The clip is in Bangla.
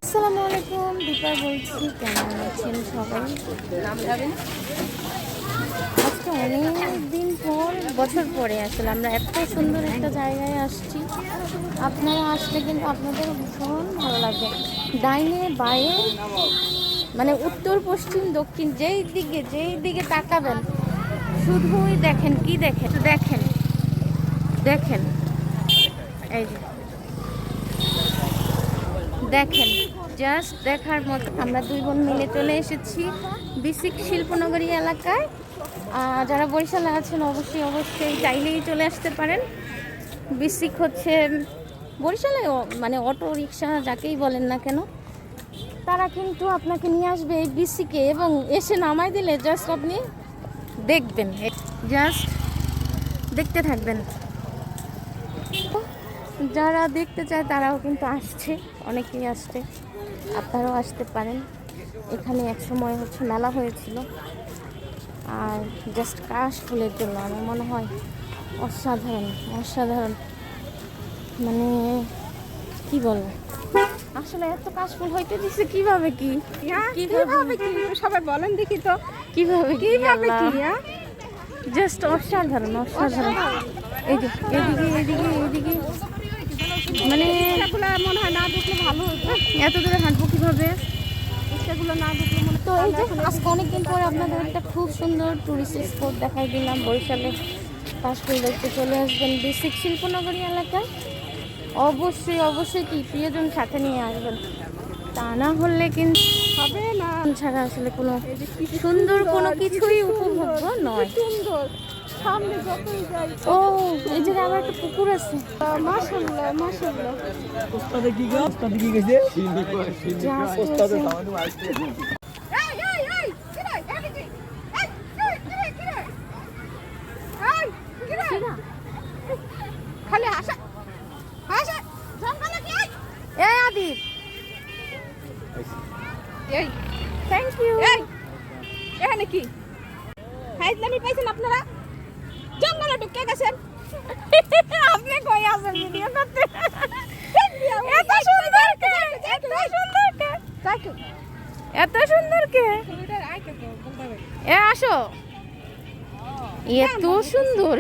আসসালামু আলাইকুম, দীপা বলছি। কেমন আছেন সবাই? আজকে অনেক দিন পর, বছর পরে আসলে আমরা এত সুন্দর একটা জায়গায় আসছি। আপনারা আসলে কিন্তু আপনাদের ভীষণ ভালো লাগবে। ডাইনে বাঁয়ে মানে উত্তর পশ্চিম দক্ষিণ যেই দিকে তাকাবেন শুধুই দেখেন। কি দেখেন? দেখেন দেখেন, এই যে দেখেন, জাস্ট দেখার মতো। আমরা দুই বোন মিলে চলে এসেছি বিসিক শিল্পনগরী এলাকায়। যারা বরিশালে আছেন অবশ্যই চাইলেই চলে আসতে পারেন। বিসিক হচ্ছে বরিশালে মানে অটো রিক্সা যাকেই বলেন না কেন, তারা কিন্তু আপনাকে নিয়ে আসবে এই বিসিকে এবং এসে নামাই দিলে জাস্ট আপনি দেখবেন, জাস্ট দেখতে থাকবেন। যারা দেখতে চায় তারাও কিন্তু আসছে, অনেকেই আসছে, আপনারাও আসতে পারেন। এখানে এক সময় হচ্ছে মেলা হয়েছিল, আর জাস্ট কাশ ফুলের জন্য আমার মনে হয় অসাধারণ মানে কি বলবো, আসলে এত কাশ ফুল হইতে দিচ্ছে কিভাবে কি সবাই বলেন দেখি তো কিভাবে কি জাস্ট অসাধারণ। এই যে এদিকে মানে মনে হয় না দেখলে ভালো হতো। এত দূরে হাঁটবো কিভাবে? সেগুলো না দেখলে মনে তো এই যে আজকে অনেকদিন পরে আপনাদের একটা খুব সুন্দর টুরিস্ট স্পট দেখাই দিলাম। বরিশালে কাশফুল দেখতে চলে আসবেন বিসিক শিল্পনগরী এলাকায়। অবশ্যই কি প্রিয়জন সাথে নিয়ে আসবেন, তা না হলে কিন্তু হবে না। ছাড়া আসলে কোনো সুন্দর কোনো কিছুই উপভোগ্য নয়। সুন্দর সামনে যতই যাই। ও এই জায়গায় আবার একটা পুকুর আছে। মাশাআল্লাহ ওস্তাদে কি গেছে খালি হাসা জঙ্গলে কি এই আদিব, এই থ্যাংক ইউ। এখানে কি ফাইজলামি পাইছেন আপনারা? জঙ্গলে ঢুকে গেছেন। আপনি কই আছেন ভিডিও করতে? এত সুন্দর কে এ আসো, এত সুন্দর।